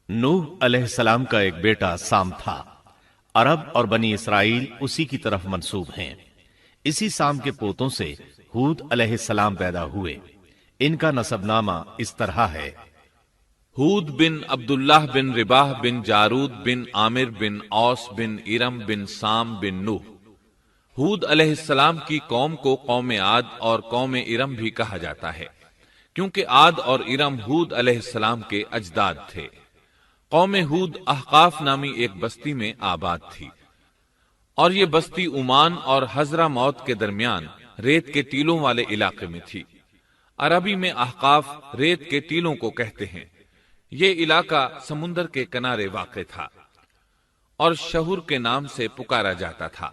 نوح علیہ السلام کا ایک بیٹا سام تھا۔ عرب اور بنی اسرائیل اسی کی طرف منسوب ہیں۔ اسی سام کے پوتوں سے ہود علیہ السلام پیدا ہوئے۔ ان کا نسب نامہ اس طرح ہے: ہود بن عبداللہ بن رباح بن جارود بن عامر بن اوس بن ارم بن سام بن نوح۔ ہود علیہ السلام کی قوم کو قوم عاد اور قوم ارم بھی کہا جاتا ہے، کیونکہ عاد اور ارم ہود علیہ السلام کے اجداد تھے۔ قوم ہود احقاف نامی ایک بستی میں آباد تھی، اور یہ بستی عمان اور حضرہ موت کے درمیان ریت کے ٹیلوں والے علاقے میں تھی۔ عربی میں احقاف ریت کے ٹیلوں کو کہتے ہیں۔ یہ علاقہ سمندر کے کنارے واقع تھا اور شہر کے نام سے پکارا جاتا تھا۔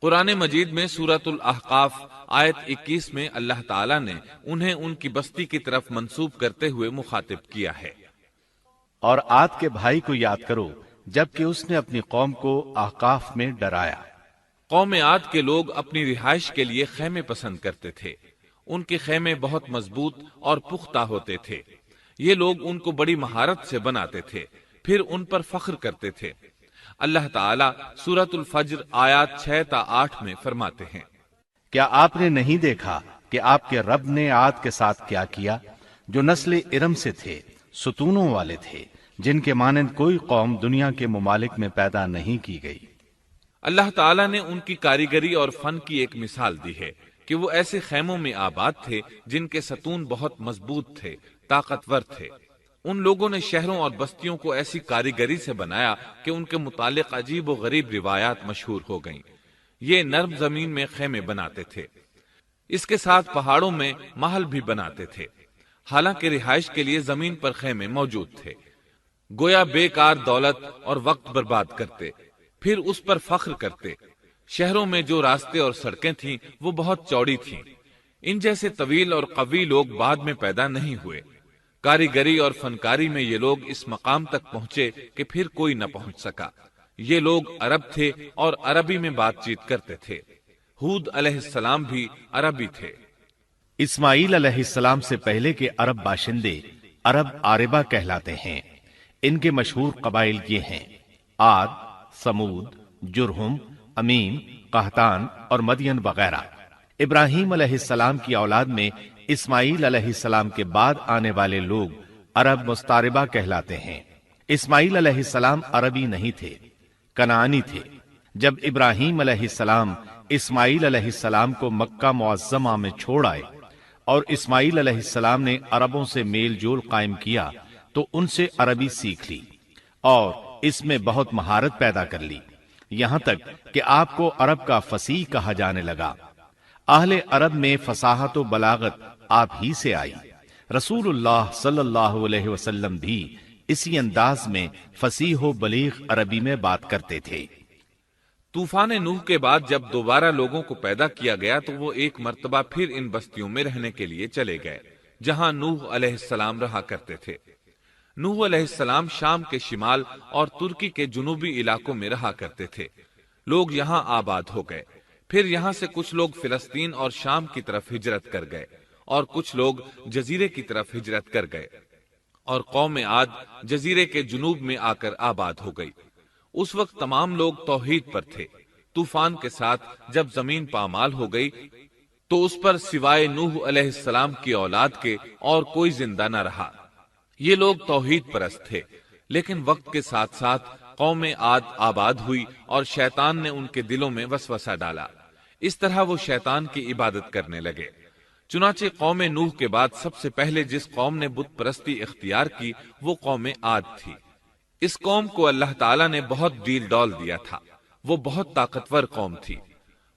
قرآن مجید میں سورۃ الاحقاف آیت 21 میں اللہ تعالیٰ نے انہیں ان کی بستی کی طرف منسوب کرتے ہوئے مخاطب کیا ہے۔ اور عاد کے بھائی کو یاد کرو جبکہ اس نے اپنی قوم کو احقاف میں ڈرایا۔ قوم عاد کے لوگ اپنی رہائش کے لیے خیمے پسند کرتے تھے۔ ان کے خیمے بہت مضبوط اور پختہ ہوتے تھے۔ یہ لوگ ان کو بڑی مہارت سے بناتے تھے، پھر ان پر فخر کرتے تھے۔ اللہ تعالیٰ سورۃ الفجر آیات 6 تا 8 میں فرماتے ہیں: کیا آپ نے نہیں دیکھا کہ آپ کے رب نے عاد کے ساتھ کیا کیا، جو نسل ارم سے تھے، ستونوں والے تھے، جن کے مانند کوئی قوم دنیا کے ممالک میں پیدا نہیں کی گئی۔ اللہ تعالیٰ نے ان کی کاریگری اور فن کی ایک مثال دی ہے کہ وہ ایسے خیموں میں آباد تھے جن کے ستون بہت مضبوط تھے، طاقتور تھے۔ ان لوگوں نے شہروں اور بستیوں کو ایسی کاریگری سے بنایا کہ ان کے متعلق عجیب و غریب روایات مشہور ہو گئیں۔ یہ نرم زمین میں خیمے بناتے تھے، اس کے ساتھ پہاڑوں میں محل بھی بناتے تھے، حالانکہ رہائش کے لیے زمین پر خیمے موجود تھے۔ گویا بیکار دولت اور وقت برباد کرتے، پھر اس پر فخر کرتے۔ شہروں میں جو راستے اور سڑکیں تھیں وہ بہت چوڑی تھیں۔ ان جیسے طویل اور قوی لوگ بعد میں پیدا نہیں ہوئے۔ کاریگری اور فنکاری میں یہ لوگ اس مقام تک پہنچے کہ پھر کوئی نہ پہنچ سکا۔ یہ لوگ عرب تھے اور عربی میں بات چیت کرتے تھے۔ ہود علیہ السلام بھی عربی تھے۔ اسماعیل علیہ السلام سے پہلے کے عرب باشندے عرب عاربہ کہلاتے ہیں۔ ان کے مشہور قبائل یہ ہیں: عاد، سمود، جرہم، امیم، قحطان اور مدین وغیرہ۔ ابراہیم علیہ السلام کی اولاد میں اسماعیل علیہ السلام کے بعد آنے والے لوگ عرب مستعربہ کہلاتے ہیں۔ اسماعیل علیہ السلام عربی نہیں تھے، کنعانی تھے۔ جب ابراہیم علیہ السلام اسماعیل علیہ السلام کو مکہ معظمہ میں چھوڑ آئے اور اسماعیل علیہ السلام نے عربوں سے میل جول قائم کیا تو ان سے عربی سیکھ لی اور اس میں بہت مہارت پیدا کر لی، یہاں تک کہ آپ کو عرب کا فصیح کہا جانے لگا۔ اہل عرب میں فصاحت و بلاغت آپ ہی سے آئی۔ رسول اللہ صلی اللہ علیہ وسلم بھی اسی انداز میں فصیح و بلیغ عربی میں بات کرتے تھے۔ طوفان نوح کے بعد جب دوبارہ لوگوں کو پیدا کیا گیا تو وہ ایک مرتبہ پھر ان بستیوں میں رہنے کے لیے چلے گئے جہاں نوح علیہ السلام رہا کرتے تھے۔ نوح علیہ السلام شام کے شمال اور ترکی کے جنوبی علاقوں میں رہا کرتے تھے۔ لوگ یہاں آباد ہو گئے۔ پھر یہاں سے کچھ لوگ فلسطین اور شام کی طرف ہجرت کر گئے اور کچھ لوگ جزیرے کی طرف ہجرت کر گئے، اور قوم عاد جزیرے کے جنوب میں آ کر آباد ہو گئی۔ اس وقت تمام لوگ توحید پر تھے۔ طوفان کے ساتھ جب زمین پامال ہو گئی تو اس پر سوائے نوح علیہ السلام کی اولاد کے اور کوئی زندہ نہ رہا۔ یہ لوگ توحید پرست تھے، لیکن وقت کے ساتھ ساتھ قوم عاد آباد ہوئی اور شیطان نے ان کے دلوں میں وسوسہ ڈالا۔ اس طرح وہ شیطان کی عبادت کرنے لگے۔ چنانچہ قوم نوح کے بعد سب سے پہلے جس قوم نے بت پرستی اختیار کی وہ قوم عاد تھی۔ اس قوم کو اللہ تعالیٰ نے بہت ڈیل ڈال دیا تھا۔ وہ بہت طاقتور قوم تھی۔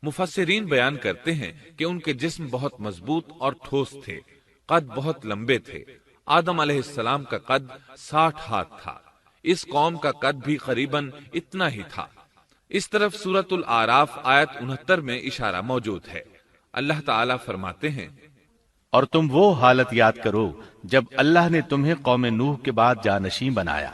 مفسرین بیان کرتے ہیں کہ ان کے جسم بہت مضبوط اور ٹھوس تھے، قد بہت لمبے تھے۔ آدم علیہ السلام کا قد 60 ہاتھ تھا۔ اس قوم کا قد بھی قریباً اتنا ہی تھا۔ اس طرف سورۃ الاعراف آیت 69 میں اشارہ موجود ہے۔ اللہ تعالیٰ فرماتے ہیں: اور تم وہ حالت یاد کرو جب اللہ نے تمہیں قوم نوح کے بعد جانشین بنایا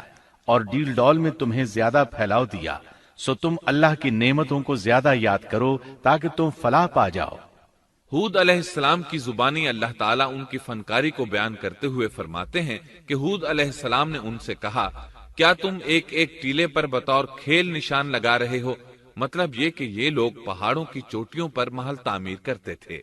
اور ڈیل ڈول میں تمہیں زیادہ پھیلاؤ دیا، سو تم اللہ کی نعمتوں کو زیادہ یاد کرو تاکہ تم فلاح پا جاؤ۔ ہود علیہ السلام کی زبانی اللہ تعالیٰ ان کی فنکاری کو بیان کرتے ہوئے فرماتے ہیں کہ ہود علیہ السلام نے ان سے کہا، کیا تم ایک ایک ٹیلے پر بطور کھیل نشان لگا رہے ہو؟ مطلب یہ کہ یہ لوگ پہاڑوں کی چوٹیوں پر محل تعمیر کرتے تھے۔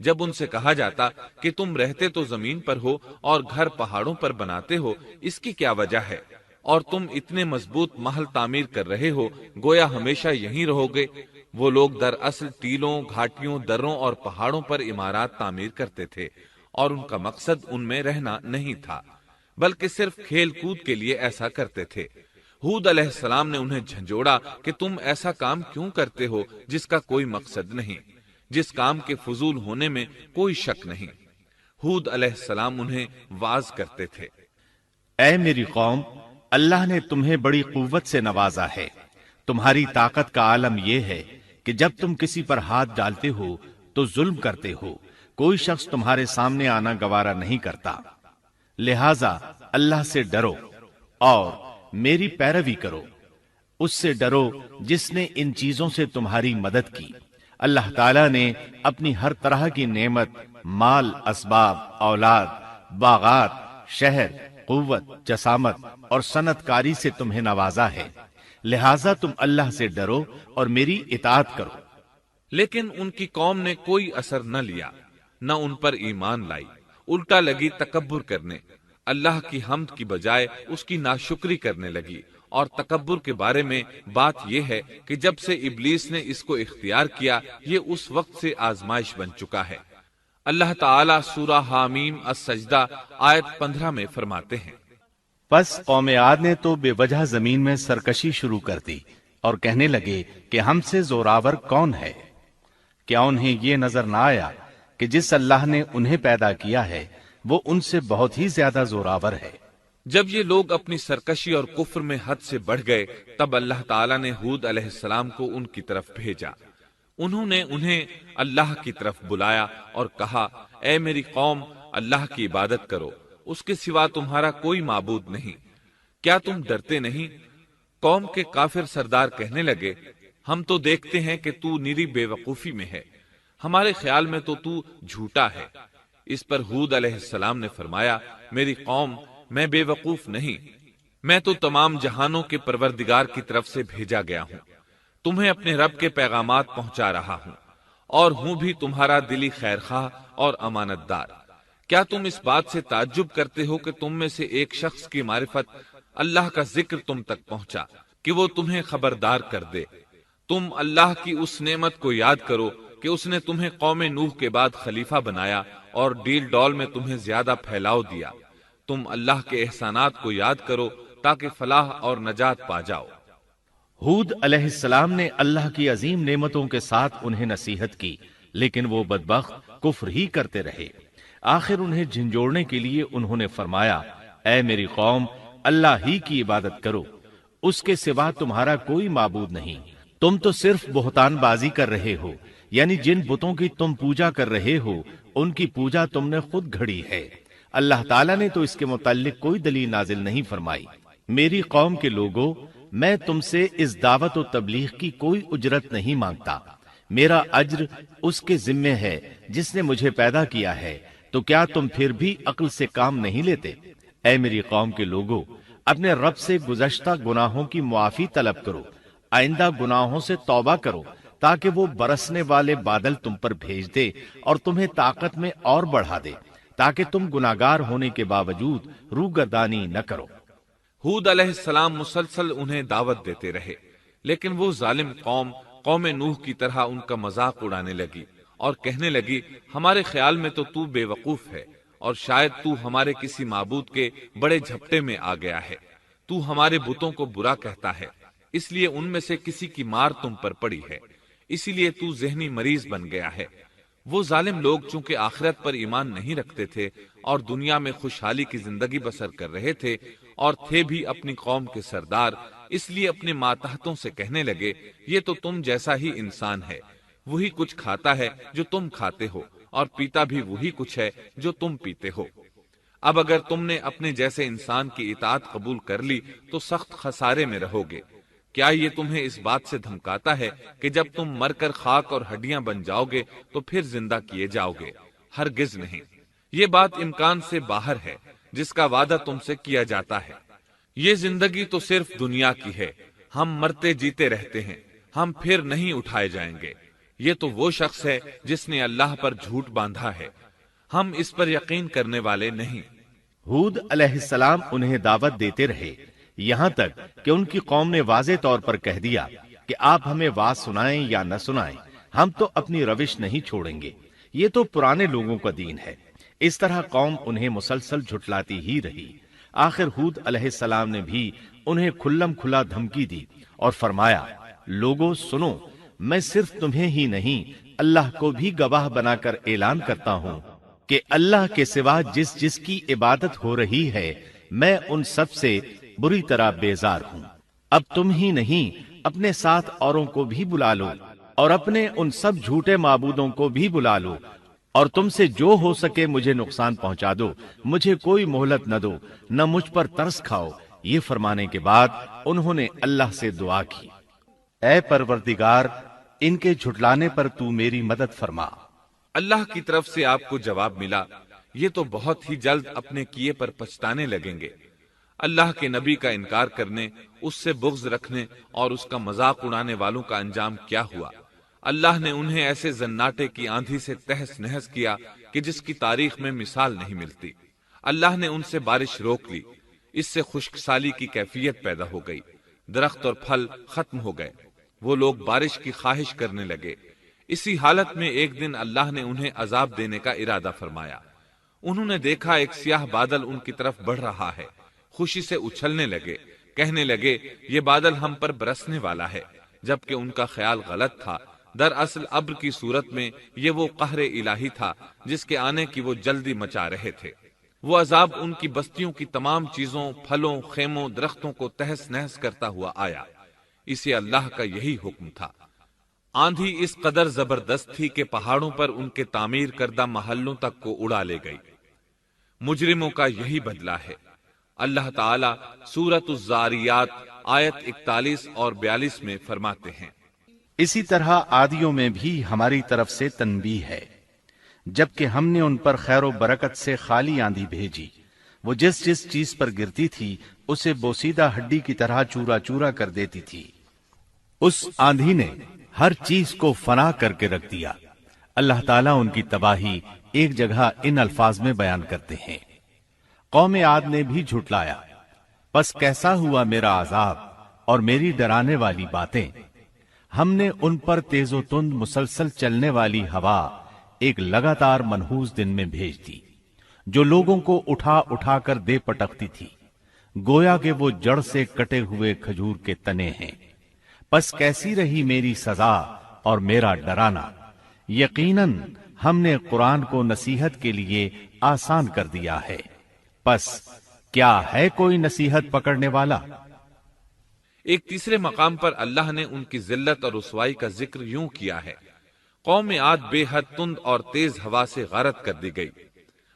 جب ان سے کہا جاتا کہ تم رہتے تو زمین پر ہو اور گھر پہاڑوں پر بناتے ہو، اس کی کیا وجہ ہے؟ اور تم اتنے مضبوط محل تعمیر کر رہے ہو، گویا ہمیشہ یہیں رہو گے۔ وہ لوگ دراصل ٹیلوں، گھاٹیوں، دروں اور پہاڑوں پر عمارات تعمیر کرتے تھے، اور ان کا مقصد ان میں رہنا نہیں تھا، بلکہ صرف کھیل کود کے لیے ایسا کرتے تھے۔ ہود علیہ السلام نے انہیں جھنجھوڑا کہ تم ایسا کام کیوں کرتے ہو جس کا کوئی مقصد نہیں، جس کام کے فضول ہونے میں کوئی شک نہیں۔ ہود علیہ السلام انہیں واعظ کرتے تھے۔ اے میری قوم، اللہ نے تمہیں بڑی قوت سے نوازا ہے۔ تمہاری طاقت کا عالم یہ ہے کہ جب تم کسی پر ہاتھ ڈالتے ہو تو ظلم کرتے ہو، کوئی شخص تمہارے سامنے آنا گوارا نہیں کرتا۔ لہذا اللہ سے ڈرو اور میری پیروی کرو، اس سے ڈرو جس نے ان چیزوں سے تمہاری مدد کی۔ اللہ تعالیٰ نے اپنی ہر طرح کی نعمت، مال، اسباب، اولاد، باغات، شہر، قوت، جسامت اور صنعت کاری سے تمہیں نوازا ہے، لہذا تم اللہ سے ڈرو اور میری اطاعت کرو۔ لیکن ان کی قوم نے کوئی اثر نہ لیا، نہ ان پر ایمان لائی، الٹا لگی تکبر کرنے، اللہ کی حمد کی بجائے اس کی ناشکری کرنے لگی۔ اور تکبر کے بارے میں بات یہ ہے کہ جب سے ابلیس نے اس کو اختیار کیا، یہ اس وقت سے آزمائش بن چکا ہے۔ اللہ تعالیٰ سورہ حامیم السجدہ آیت 15 میں فرماتے ہیں، پس قوم عاد نے تو بے وجہ زمین میں سرکشی شروع کر دی اور کہنے لگے کہ ہم سے زوراور کون ہے؟ کیا انہیں یہ نظر نہ آیا کہ جس اللہ نے انہیں پیدا کیا ہے وہ ان سے بہت ہی زیادہ زوراور ہے؟ جب یہ لوگ اپنی سرکشی اور کفر میں حد سے بڑھ گئے، تب اللہ تعالیٰ نے ہود علیہ السلام کو ان کی طرف بھیجا۔ انہوں نے انہیں اللہ کی طرف بلایا اور کہا، اے میری قوم، اللہ کی عبادت کرو، اس کے سوا تمہارا کوئی معبود نہیں۔ کیا تم ڈرتے نہیں؟ قوم کے کافر سردار کہنے لگے، ہم تو دیکھتے ہیں کہ تو نری بے وقوفی میں ہے، ہمارے خیال میں تو جھوٹا ہے۔ اس پر ہود علیہ السلام نے فرمایا، میری قوم، میں بے وقوف نہیں، میں تو تمام جہانوں کے پروردگار کی طرف سے بھیجا گیا ہوں، تمہیں اپنے رب کے پیغامات پہنچا رہا ہوں، اور ہوں بھی تمہارا دلی خیر خواہ اور امانت دار۔ کیا تم اس بات سے تعجب کرتے ہو کہ تم میں سے ایک شخص کی معرفت، اللہ کا ذکر تم تک پہنچا کہ وہ تمہیں خبردار کر دے؟ تم اللہ کی اس نعمت کو یاد کرو کہ اس نے تمہیں قوم نوح کے بعد خلیفہ بنایا اور ڈیل ڈول میں تمہیں زیادہ پھیلاؤ دیا۔ تم اللہ کے احسانات کو یاد کرو تاکہ فلاح اور نجات پا جاؤ۔ ہود علیہ السلام نے اللہ کی عظیم نعمتوں کے ساتھ انہیں نصیحت کی، لیکن وہ بدبخت کفر ہی کرتے رہے۔ آخر انہیں جھنجھوڑنے کے لیے انہوں نے فرمایا، اے میری قوم، اللہ ہی کی عبادت کرو، اس کے سوا تمہارا کوئی معبود نہیں۔ تم تو صرف بہتان بازی کر رہے ہو، یعنی جن بتوں کی تم پوجا کر رہے ہو ان کی پوجا تم نے خود گھڑی ہے۔ اللہ تعالیٰ نے تو اس کے متعلق کوئی دلیل نازل نہیں فرمائی۔ میری قوم کے لوگوں، میں تم سے اس دعوت و تبلیغ کی کوئی اجرت نہیں مانگتا، میرا اجر اس کے ذمے ہے جس نے مجھے پیدا کیا ہے، تو کیا تم پھر بھی عقل سے کام نہیں لیتے؟ اے میری قوم کے لوگوں، اپنے رب سے گزشتہ گناہوں کی معافی طلب کرو، آئندہ گناہوں سے توبہ کرو، تاکہ وہ برسنے والے بادل تم پر بھیج دے اور تمہیں طاقت میں اور بڑھا دے، تاکہ تم گناہگار ہونے کے باوجود روگردانی نہ کرو۔ ہود علیہ السلام مسلسل انہیں دعوت دیتے رہے، لیکن وہ ظالم قوم نوح کی طرح ان کا مذاق اڑانے لگی اور کہنے لگی، ہمارے خیال میں تو بے وقوف ہے، اور شاید تو ہمارے کسی معبود کے بڑے جھپٹے میں آ گیا ہے، تو ہمارے بتوں کو برا کہتا ہے، اس لیے ان میں سے کسی کی مار تم پر پڑی ہے، اسی لیے تو ذہنی مریض بن گیا ہے۔ وہ ظالم لوگ چونکہ آخرت پر ایمان نہیں رکھتے تھے اور دنیا میں خوشحالی کی زندگی بسر کر رہے تھے، اور تھے بھی اپنی قوم کے سردار، اس لیے اپنے ماتحتوں سے کہنے لگے، یہ تو تم جیسا ہی انسان ہے، وہی کچھ کھاتا ہے جو تم کھاتے ہو، اور پیتا بھی وہی کچھ ہے جو تم پیتے ہو۔ اب اگر تم نے اپنے جیسے انسان کی اطاعت قبول کر لی تو سخت خسارے میں رہو گے۔ کیا یہ تمہیں اس بات سے دھمکاتا ہے کہ جب تم مر کر خاک اور ہڈیاں بن جاؤ گے تو پھر زندہ کیے جاؤ گے؟ ہرگز نہیں، یہ بات امکان سے باہر ہے جس کا وعدہ تم سے کیا جاتا ہے۔ یہ زندگی تو صرف دنیا کی ہے، ہم مرتے جیتے رہتے ہیں، ہم پھر نہیں اٹھائے جائیں گے۔ یہ تو وہ شخص ہے جس نے اللہ پر جھوٹ باندھا ہے، ہم اس پر یقین کرنے والے نہیں۔ ہود علیہ السلام انہیں دعوت دیتے رہے یہاں تک کہ ان کی قوم نے واضح طور پر کہہ دیا کہ آپ ہمیں واز سنائیں یا نہ سنائیں، ہم تو اپنی روش نہیں چھوڑیں گے، یہ تو پرانے لوگوں کا دین ہے۔ اس طرح قوم انہیں مسلسل جھٹلاتی ہی رہی۔ آخر ہود علیہ السلام نے بھی انہیں کھلم کھلا دھمکی دی اور فرمایا، لوگوں سنو، میں صرف تمہیں ہی نہیں اللہ کو بھی گواہ بنا کر اعلان کرتا ہوں کہ اللہ کے سوا جس کی عبادت ہو رہی ہے میں ان سب سے بری طرح بیزار ہوں۔ اب تم ہی نہیں اپنے ساتھ اوروں کو بھی بلا لو اور اپنے ان سب جھوٹے معبودوں کو بھی بلا لو، اور تم سے جو ہو سکے مجھے نقصان پہنچا دو، مجھے کوئی مہلت نہ دو، نہ مجھ پر ترس کھاؤ۔ یہ فرمانے کے بعد انہوں نے اللہ سے دعا کی، اے پروردگار، ان کے جھٹلانے پر تو میری مدد فرما۔ اللہ کی طرف سے آپ کو جواب ملا، یہ تو بہت ہی جلد اپنے کیے پر پچھتانے لگیں گے۔ اللہ کے نبی کا انکار کرنے، اس سے بغض رکھنے اور اس کا مذاق اڑانے والوں کا انجام کیا ہوا؟ اللہ نے انہیں ایسے زناٹے کی آندھی سے تہس نہس کیا کہ جس کی تاریخ میں مثال نہیں ملتی۔ اللہ نے ان سے بارش روک لی، اس سے خشک سالی کی کیفیت پیدا ہو گئی، درخت اور پھل ختم ہو گئے، وہ لوگ بارش کی خواہش کرنے لگے۔ اسی حالت میں ایک دن اللہ نے انہیں عذاب دینے کا ارادہ فرمایا۔ انہوں نے دیکھا ایک سیاہ بادل ان کی طرف بڑھ رہا ہے، خوشی سے اچھلنے لگے، کہنے لگے یہ بادل ہم پر برسنے والا ہے، جبکہ ان کا خیال غلط تھا۔ دراصل ابر کی صورت میں یہ وہ قہر الہی تھا جس کے آنے کی وہ جلدی مچا رہے تھے۔ وہ عذاب ان کی بستیوں کی تمام چیزوں، پھلوں، خیموں، درختوں کو تہس نہس کرتا ہوا آیا۔ اسے اللہ کا یہی حکم تھا۔ آندھی اس قدر زبردست تھی کہ پہاڑوں پر ان کے تعمیر کردہ محلوں تک کو اڑا لے گئی۔ مجرموں کا یہی بدلہ ہے۔ اللہ تعالی سورۃ الزاریات آیت 41 اور 42 میں فرماتے ہیں، اسی طرح عادیوں میں بھی ہماری طرف سے تنبیہ ہے، جبکہ ہم نے ان پر خیر و برکت سے خالی آندھی بھیجی، وہ جس چیز پر گرتی تھی اسے بوسیدہ ہڈی کی طرح چورا چورا کر دیتی تھی۔ اس آندھی نے ہر چیز کو فنا کر کے رکھ دیا۔ اللہ تعالیٰ ان کی تباہی ایک جگہ ان الفاظ میں بیان کرتے ہیں، قوم عاد نے بھی جھٹلایا، پس کیسا ہوا میرا عذاب اور میری ڈرانے والی باتیں۔ ہم نے ان پر تیز و تند مسلسل چلنے والی ہوا ایک لگاتار منحوس دن میں بھیج دی، جو لوگوں کو اٹھا اٹھا کر دے پٹکتی تھی، گویا کہ وہ جڑ سے کٹے ہوئے کھجور کے تنے ہیں۔ پس کیسی رہی میری سزا اور میرا ڈرانا۔ یقیناً ہم نے قرآن کو نصیحت کے لیے آسان کر دیا ہے، پس کیا ہے کوئی نصیحت پکڑنے والا؟ ایک تیسرے مقام پر اللہ نے ان کی ذلت اور رسوائی کا ذکر یوں کیا ہے، قوم عاد بے حد تند اور تیز ہوا سے غارت کر دی گئی۔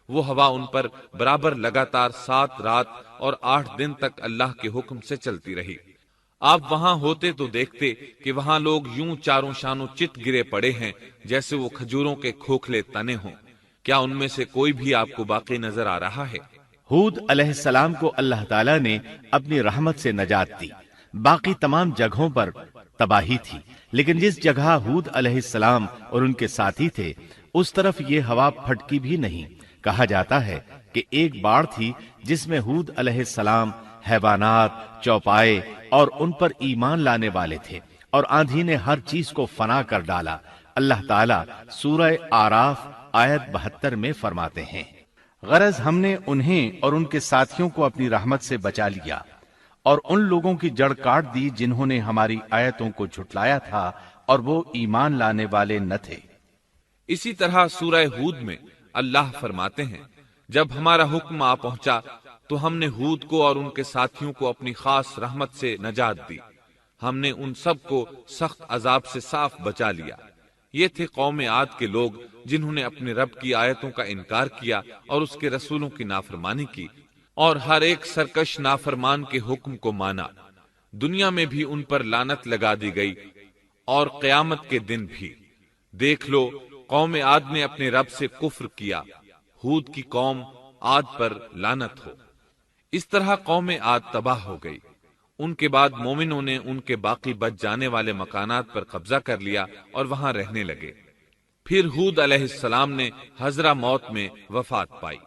وہ ہوا ان پر برابر لگاتار 7 رات اور 8 دن تک اللہ کے حکم سے چلتی رہی۔ آپ وہاں ہوتے تو دیکھتے کہ وہاں لوگ یوں چاروں شانوں چت گرے پڑے ہیں جیسے وہ کھجوروں کے کھوکھلے تنے ہوں۔ کیا ان میں سے کوئی بھی آپ کو باقی نظر آ رہا ہے؟ ہود علیہ السلام کو اللہ تعالیٰ نے اپنی رحمت سے نجات دی۔ باقی تمام جگہوں پر تباہی تھی، لیکن جس جگہ ہود علیہ السلام اور ان کے ساتھی تھے اس طرف یہ ہوا پھٹکی بھی نہیں۔ کہا جاتا ہے کہ ایک باڑ تھی جس میں ہود علیہ السلام، حیوانات، چوپائے اور ان پر ایمان لانے والے تھے، اور آندھی نے ہر چیز کو فنا کر ڈالا۔ اللہ تعالیٰ سورہ آراف آیت 72 میں فرماتے ہیں، غرض ہم نے انہیں اور ان کے ساتھیوں کو اپنی رحمت سے بچا لیا اور ان لوگوں کی جڑ کاٹ دی جنہوں نے ہماری آیتوں کو جھٹلایا تھا اور وہ ایمان لانے والے نہ تھے۔ اسی طرح سورہ ہود میں اللہ فرماتے ہیں، جب ہمارا حکم آ پہنچا تو ہم نے ہود کو اور ان کے ساتھیوں کو اپنی خاص رحمت سے نجات دی۔ ہم نے ان سب کو سخت عذاب سے صاف بچا لیا۔ یہ تھے قوم عاد کے لوگ جنہوں نے اپنے رب کی آیتوں کا انکار کیا اور اس کے رسولوں کی نافرمانی کی، اور ہر ایک سرکش نافرمان کے حکم کو مانا۔ دنیا میں بھی ان پر لعنت لگا دی گئی اور قیامت کے دن بھی۔ دیکھ لو قوم عاد نے اپنے رب سے کفر کیا، ہود کی قوم عاد پر لعنت ہو۔ اس طرح قوم عاد تباہ ہو گئی۔ ان کے بعد مومنوں نے ان کے باقی بچ جانے والے مکانات پر قبضہ کر لیا اور وہاں رہنے لگے۔ پھر ہود علیہ السلام نے حضرہ موت میں وفات پائی۔